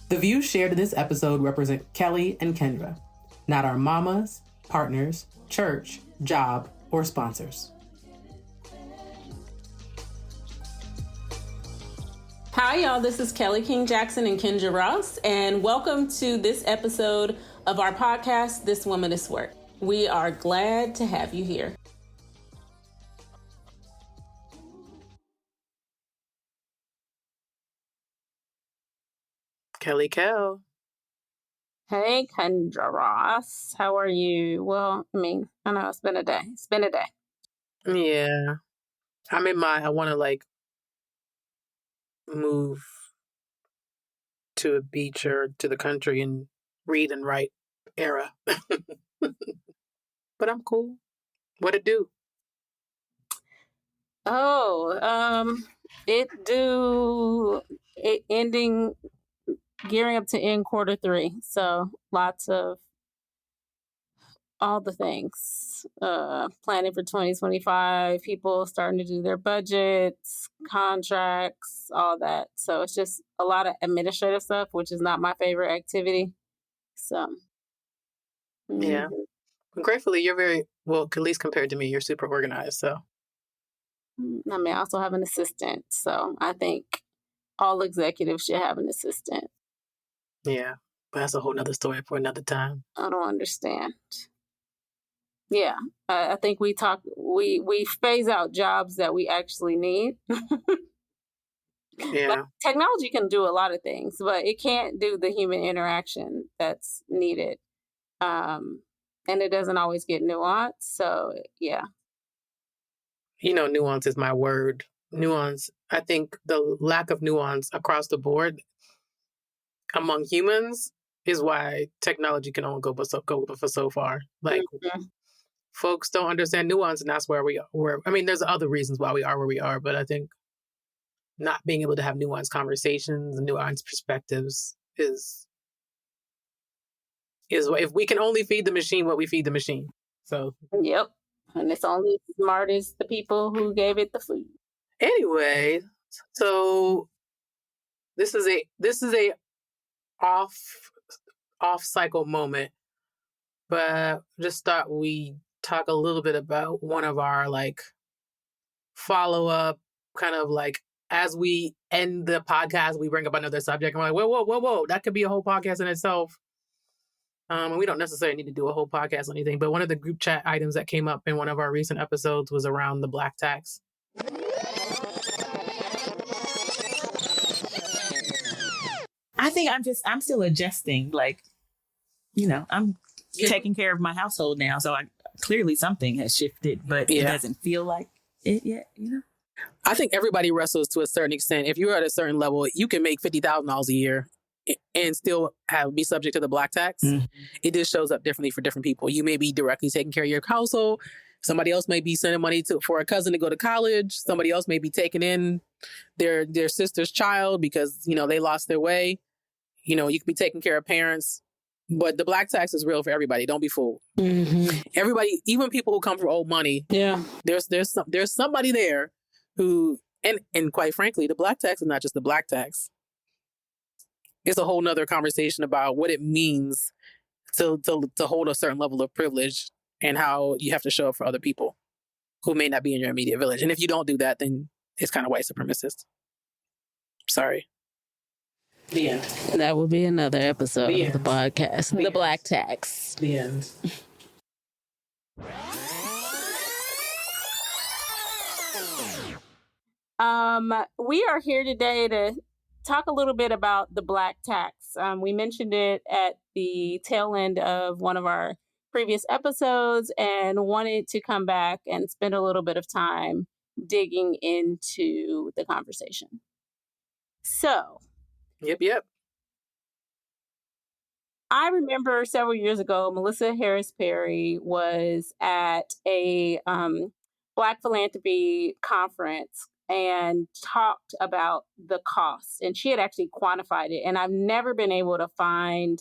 The views shared in this episode represent Kelly and Kendra, not our mamas, partners, church, job, or sponsors. Hi, y'all. This is Kelly King Jackson and Kendra Ross, and welcome to this episode of our podcast, This Womanist Work. We are glad to have you here. Kelly Kel. Hey, Kendra Ross. How are you? Well, I know it's been a day. Yeah. I want to move to a beach or to the country and read and write era. But I'm cool. What it do? Gearing up to end quarter 3. So lots of all the things, planning for 2025, people starting to do their budgets, contracts, all that. So it's just a lot of administrative stuff, which is not my favorite activity. So. Yeah. Gratefully, you're very, well, at least compared to me, you're super organized. So. I also have an assistant. So I think all executives should have an assistant. Yeah. But that's a whole nother story for another time. I don't understand. Yeah. I think we phase out jobs that we actually need. Yeah. Like, technology can do a lot of things, but it can't do the human interaction that's needed. And it doesn't always get nuanced. So, yeah. Nuance is my word. Nuance. I think the lack of nuance across the board among humans is why technology can only go for so far. Folks don't understand nuance, and that's where we are. There's other reasons why we are where we are, but I think not being able to have nuanced conversations and nuanced perspectives is if we can only feed the machine what we feed the machine. So. Yep. And it's only as smart as the people who gave it the food. Anyway, so this is a off cycle moment, but just thought we talk a little bit about one of our follow up kind of as we end the podcast, we bring up another subject. I'm like, whoa, that could be a whole podcast in itself. And we don't necessarily need to do a whole podcast or anything, but one of the group chat items that came up in one of our recent episodes was around the Black tax. I think I'm still adjusting. I'm taking care of my household now. So clearly something has shifted, but It doesn't feel like it yet, I think everybody wrestles to a certain extent. If you're at a certain level, you can make $50,000 a year and still be subject to the Black tax. Mm-hmm. It just shows up differently for different people. You may be directly taking care of your household. Somebody else may be sending money for a cousin to go to college. Somebody else may be taking in their sister's child because, they lost their way. You could be taking care of parents. But the Black tax is real for everybody. Don't be fooled. Mm-hmm. Everybody, even people who come from old money. Yeah. There's somebody there who, and quite frankly, the Black tax is not just the Black tax. It's a whole nother conversation about what it means to hold a certain level of privilege and how you have to show up for other people who may not be in your immediate village. And if you don't do that, then it's kind of white supremacist. Sorry. The end. That will be another episode of the podcast. The Black tax. The end. We are here today to talk a little bit about the Black tax. We mentioned it at the tail end of one of our previous episodes and wanted to come back and spend a little bit of time digging into the conversation. So. Yep. I remember several years ago, Melissa Harris Perry was at a Black philanthropy conference and talked about the costs. And she had actually quantified it. And I've never been able to find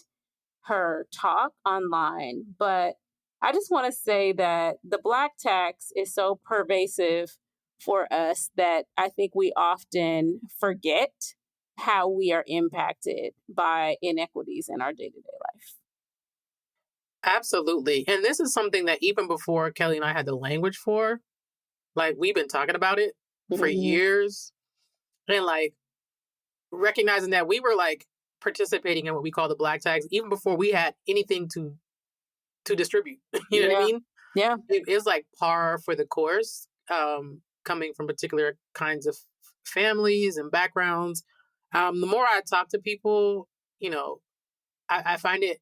her talk online. But I just want to say that the Black tax is so pervasive for us that I think we often forget how we are impacted by inequities in our day-to-day life. Absolutely. And this is something that even before Kelly and I had the language for, like, we've been talking about it for years. And like recognizing that we were like participating in what we call the black tags even before we had anything to distribute. You know what I mean? Yeah. It is like par for the course, coming from particular kinds of families and backgrounds. The more I talk to people, you know, I find it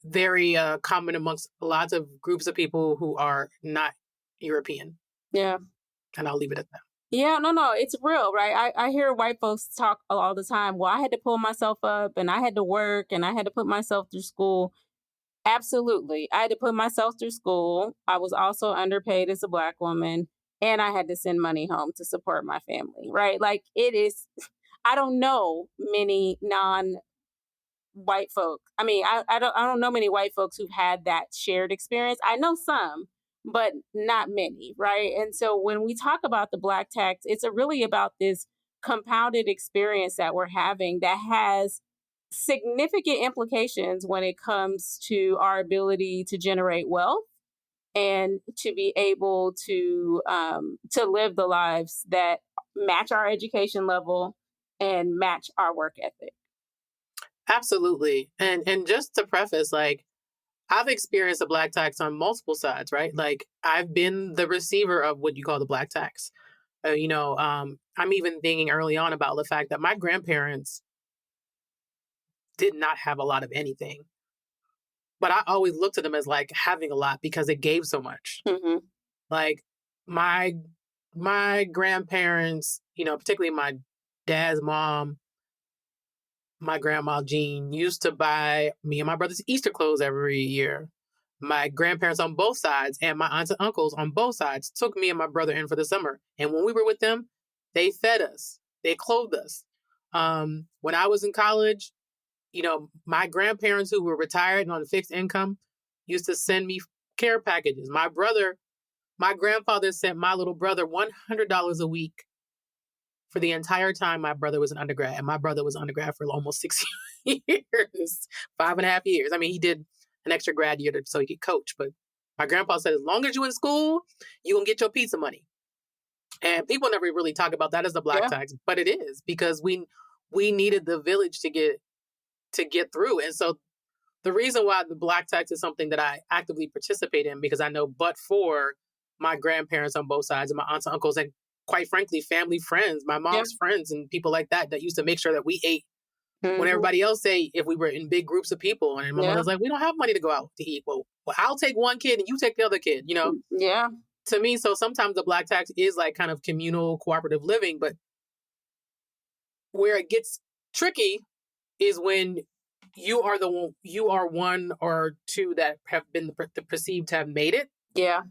very common amongst lots of groups of people who are not European. Yeah. And I'll leave it at that. Yeah, no, it's real, right? I hear white folks talk all the time. Well, I had to pull myself up and I had to work and I had to put myself through school. Absolutely. I had to put myself through school. I was also underpaid as a Black woman and I had to send money home to support my family, right? Like it is, I don't know many white folk. I mean, I don't know many white folks who've had that shared experience. I know some, but not many, right? And so when we talk about the black tax, it's really about this compounded experience that we're having that has significant implications when it comes to our ability to generate wealth and to be able to live the lives that match our education level and match our work ethic. Absolutely. And just to preface, like, I've experienced the black tax on multiple sides, right? Like, I've been the receiver of what you call the black tax. I'm even thinking early on about the fact that my grandparents did not have a lot of anything. But I always looked at them as like having a lot because it gave so much. Mm-hmm. Like my grandparents, particularly my dad's mom, my grandma Jean, used to buy me and my brother's Easter clothes every year. My grandparents on both sides and my aunts and uncles on both sides took me and my brother in for the summer. And when we were with them, they fed us, they clothed us. When I was in college, my grandparents who were retired and on fixed income used to send me care packages. My grandfather sent my little brother $100 a week for the entire time my brother was an undergrad. And my brother was undergrad for almost 6 years, 5.5 years. I mean, he did an extra grad year so he could coach. But my grandpa said, as long as you're in school, you're going to get your pizza money. And people never really talk about that as the black tax, but it is because we needed the village to get through. And so the reason why the black tax is something that I actively participate in, because I know but for my grandparents on both sides and my aunts and uncles and quite frankly, family friends, my mom's friends and people like that used to make sure that we ate when everybody else ate if we were in big groups of people. And my mother's like, we don't have money to go out to eat. Well, I'll take one kid and you take the other kid, Yeah. To me, so sometimes the black tax is like kind of communal cooperative living, but where it gets tricky is when you are one or two that have been perceived to have made it. Yeah.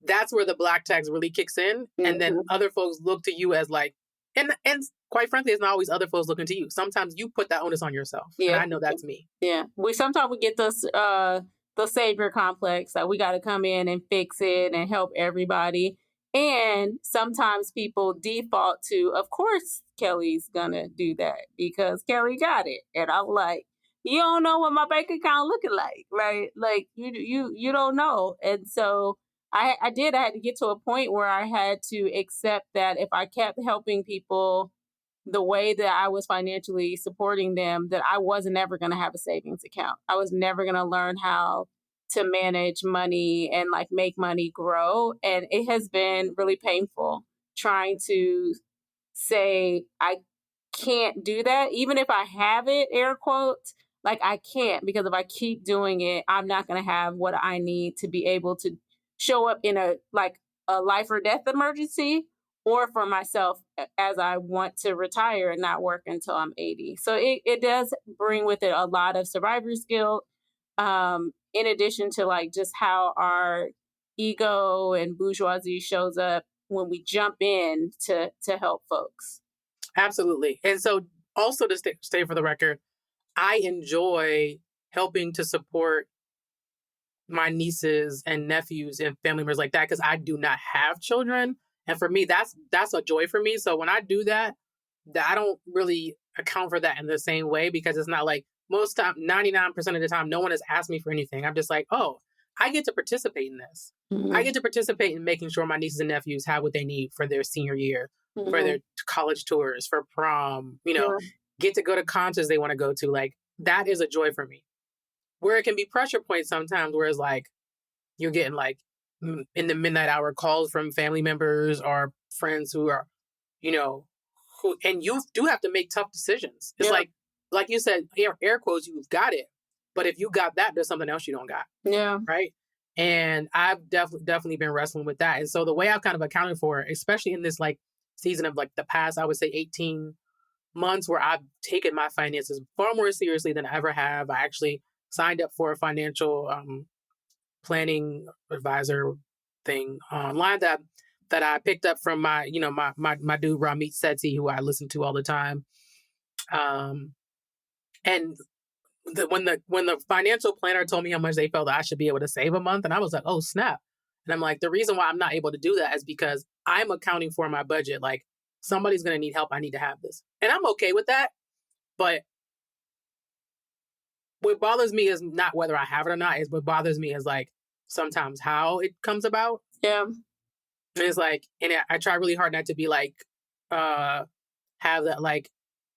That's where the black tax really kicks in. Mm-hmm. And then other folks look to you as like, and quite frankly, it's not always other folks looking to you. Sometimes you put that onus on yourself. Yeah. And I know that's me. Yeah. Sometimes we get this, the savior complex that we got to come in and fix it and help everybody. And sometimes people default to, of course, Kelly's gonna do that because Kelly got it. And I'm like, you don't know what my bank account looking like, right? Like you don't know. And so I had to get to a point where I had to accept that if I kept helping people the way that I was financially supporting them, that I wasn't ever going to have a savings account. I was never going to learn how to manage money and like make money grow. And it has been really painful trying to say, I can't do that. Even if I have it, air quotes, like I can't, because if I keep doing it, I'm not going to have what I need to be able to show up in a life or death emergency, or for myself as I want to retire and not work until I'm 80. So it does bring with it a lot of survivor's guilt, in addition to like just how our ego and bourgeoisie shows up when we jump in to help folks. Absolutely. And so also to stay for the record, I enjoy helping to support my nieces and nephews and family members like that, because I do not have children. And for me, that's a joy for me. So when I do that I don't really account for that in the same way, because it's not like most time, 99% of the time, no one has asked me for anything. I'm just like, oh, I get to participate in this. I get to participate in making sure my nieces and nephews have what they need for their senior year, for their college tours, for prom, get to go to concerts they want to go to. Like, that is a joy for me. Where it can be pressure points sometimes, where it's like, you're getting like in the midnight hour calls from family members or friends who are, and you do have to make tough decisions. It's like you said, air quotes, you've got it. But if you got that, there's something else you don't got. Yeah. Right. And I've definitely been wrestling with that. And so the way I've kind of accounted for it, especially in this like season of like the past, I would say 18 months, where I've taken my finances far more seriously than I ever have. I actually signed up for a financial planning advisor thing online that I picked up from my dude Ramit Sethi, who I listen to all the time. And when the financial planner told me how much they felt that I should be able to save a month, and I was like, oh snap. And I'm like, the reason why I'm not able to do that is because I'm accounting for my budget. Like, somebody's going to need help. I need to have this. And I'm okay with that. But what bothers me is not whether I have it or not. Is what bothers me is like sometimes how it comes about. Yeah. And it's like, and I try really hard not to be like, have that like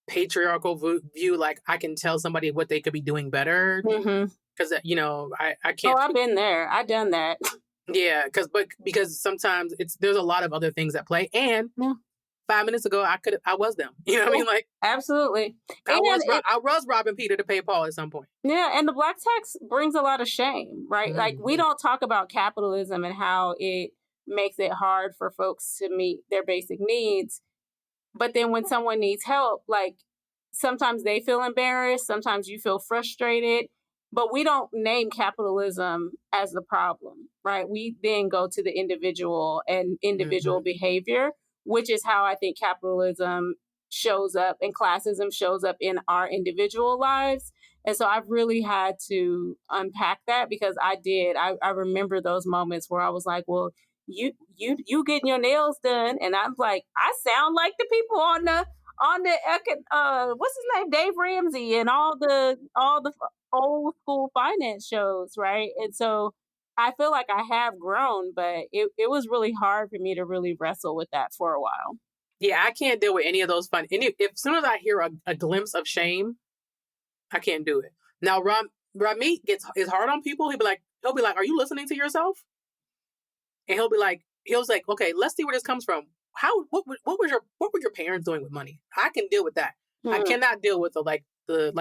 patriarchal view. Like, I can tell somebody what they could be doing better. Because, I can't. Oh, I've been there. I've done that. Yeah. Because sometimes there's a lot of other things at play. And 5 minutes ago, I was them. You know what I mean? Like, absolutely. I was robbing Peter to pay Paul at some point. Yeah. And the black tax brings a lot of shame, right? Like, we don't talk about capitalism and how it makes it hard for folks to meet their basic needs. But then when someone needs help, like, sometimes they feel embarrassed. Sometimes you feel frustrated. But we don't name capitalism as the problem, right? We then go to the individual and individual behavior, which is how I think capitalism shows up and classism shows up in our individual lives. And so I've really had to unpack that, because I remember those moments where I was like, well, you getting your nails done. And I'm like, I sound like the people on the what's his name? Dave Ramsey and all the old school finance shows, right? And so I feel like I have grown, but it was really hard for me to really wrestle with that for a while. Yeah, I can't deal with any of those as soon as I hear a glimpse of shame, I can't do it. Now, Ramit is hard on people. He'll be like, are you listening to yourself? And he was like, okay, let's see where this comes from. What were your parents doing with money? I can deal with that. I cannot deal with like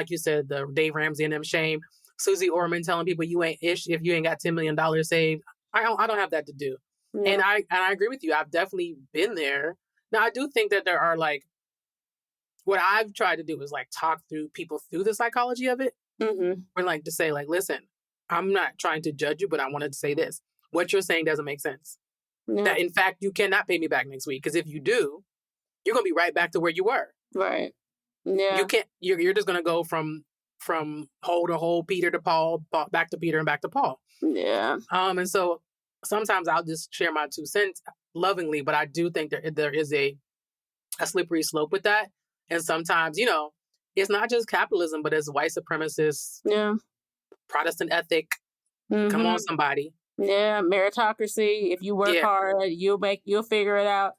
you said, the Dave Ramsey and them shame. Susie Orman telling people you ain't ish if you ain't got $10 million saved. I don't have that to do. Yeah. And I agree with you. I've definitely been there. Now, I do think that there are like, what I've tried to do is like talk people through the psychology of it. And like to say like, listen, I'm not trying to judge you, but I wanted to say this. What you're saying doesn't make sense. No. That in fact, you cannot pay me back next week. Because if you do, you're going to be right back to where you were. Right. Yeah. You can't, you're just going to go from hole to hole, Peter to Paul, back to Peter and back to Paul. Yeah. And so sometimes I'll just share my 2 cents lovingly, but I do think there is a slippery slope with that. And sometimes, it's not just capitalism, but it's white supremacists, Protestant ethic. Come on, somebody. Yeah, meritocracy. If you work hard, you'll figure it out.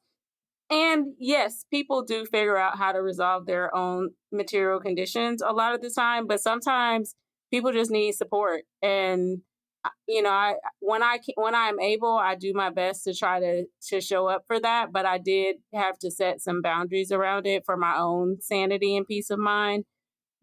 And yes, people do figure out how to resolve their own material conditions a lot of the time, but sometimes people just need support. And when I'm able, I do my best to try to show up for that. But I did have to set some boundaries around it for my own sanity and peace of mind.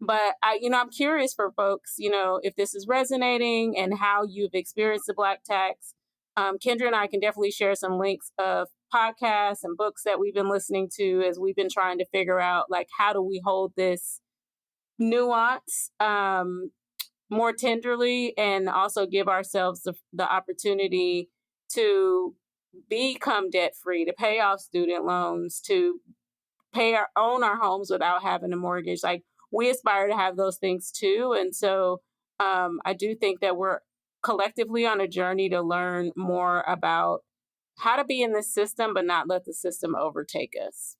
But I'm curious for folks, if this is resonating and how you've experienced the Black tax. Kendra and I can definitely share some links of podcasts and books that we've been listening to as we've been trying to figure out, like, how do we hold this nuance more tenderly, and also give ourselves the opportunity to become debt free, to pay off student loans, to own our homes without having a mortgage. Like, we aspire to have those things too. And so I do think that we're collectively on a journey to learn more about how to be in the system, but not let the system overtake us.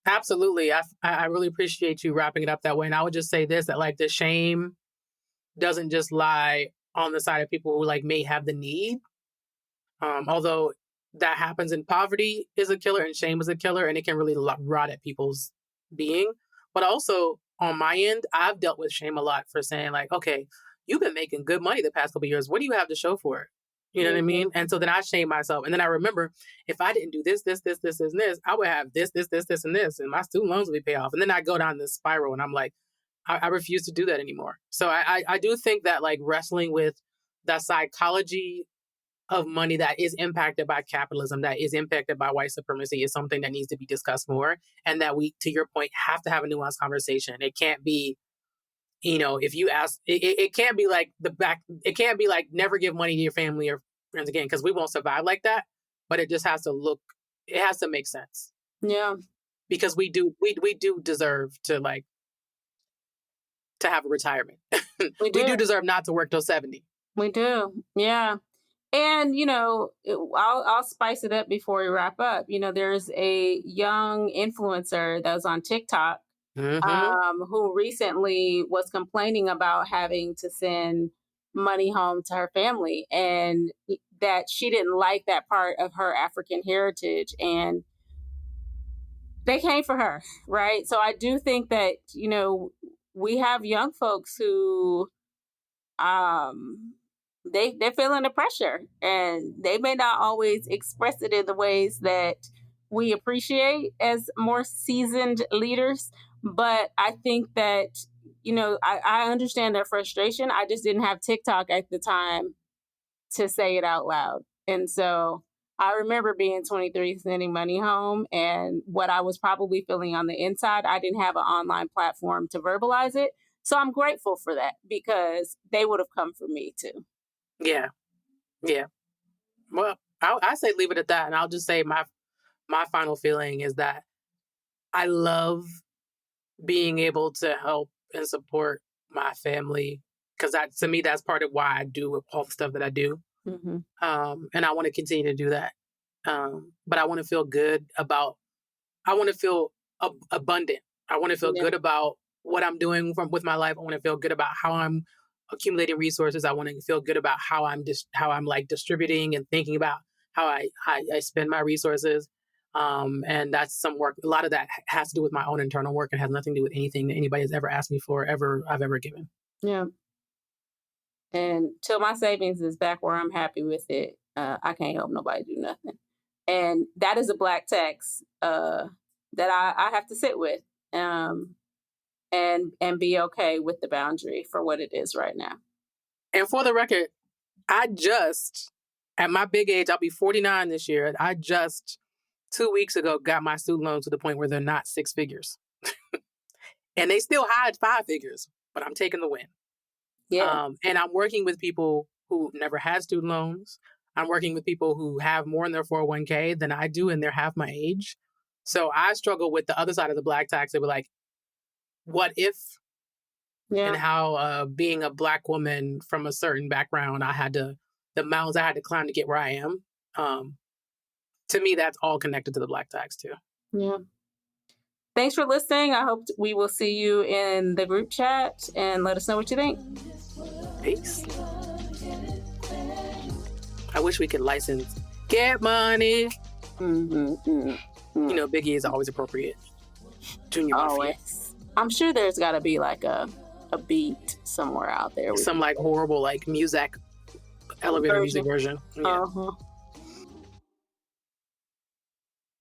Absolutely. I really appreciate you wrapping it up that way. And I would just say this, that like the shame doesn't just lie on the side of people who like may have the need. Although that happens in poverty is a killer and shame is a killer, and it can really rot at people's being. But also on my end, I've dealt with shame a lot for saying like, okay, you've been making good money the past couple of years. What do you have to show for it? You know what I mean? And so then I shame myself. And then I remember if I didn't do this, I would have this, and this, and my student loans would be paid off. And then I go down this spiral and I'm like, I refuse to do that anymore. So I do think that like wrestling with the psychology of money that is impacted by capitalism, that is impacted by white supremacy is something that needs to be discussed more. And that we, to your point, have to have a nuanced conversation. It can't be, if you ask, it can't be like it can't be like never give money to your family or friends again, because we won't survive like that. But it just has to make sense. Yeah. Because we do deserve to have a retirement. We do deserve not to work till 70. We do. Yeah. And, I'll spice it up before we wrap up. There's a young influencer that was on TikTok who recently was complaining about having to send money home to her family and that she didn't like that part of her African heritage. And they came for her, right? So I do think that, we have young folks who they're feeling the pressure and they may not always express it in the ways that we appreciate as more seasoned leaders. But I think that, I understand their frustration. I just didn't have TikTok at the time to say it out loud. And so I remember being 23, sending money home, and what I was probably feeling on the inside, I didn't have an online platform to verbalize it. So I'm grateful for that because they would have come for me too. Yeah. Yeah. Well, I say leave it at that. And I'll just say my final feeling is that I love being able to help and support my family, because to me, that's part of why I do all the stuff that I do. Mm-hmm. And I want to continue to do that. But I want to feel good I want to feel abundant. I want to feel good about what I'm doing with my life. I want to feel good about how I'm accumulating resources. I want to feel good about how I'm like distributing and thinking about how I spend my resources. And that's some work. A lot of that has to do with my own internal work and has nothing to do with anything that anybody has ever asked me for, I've ever given. Yeah. And till my savings is back where I'm happy with it, I can't help nobody do nothing. And that is a black tax that I have to sit with and be okay with the boundary for what it is right now. And for the record, I just, at my big age, I'll be 49 this year. I just 2 weeks ago got my student loans to the point where they're not 6 figures. And they still hide 5 figures, but I'm taking the win. Yeah. And I'm working with people who never had student loans. I'm working with people who have more in their 401k than I do, and they're half my age. So I struggle with the other side of the black tax. They were like, what if? Yeah. And how being a black woman from a certain background, the mountains I had to climb to get where I am. To me, that's all connected to the black tax too. Yeah. Thanks for listening. I hope we will see you in the group chat and let us know what you think. Peace. I wish we could license Get Money. Biggie is always appropriate. Junior Mafia. I'm sure there's got to be like a beat somewhere out there. Some like horrible like music, elevator music version. Yeah.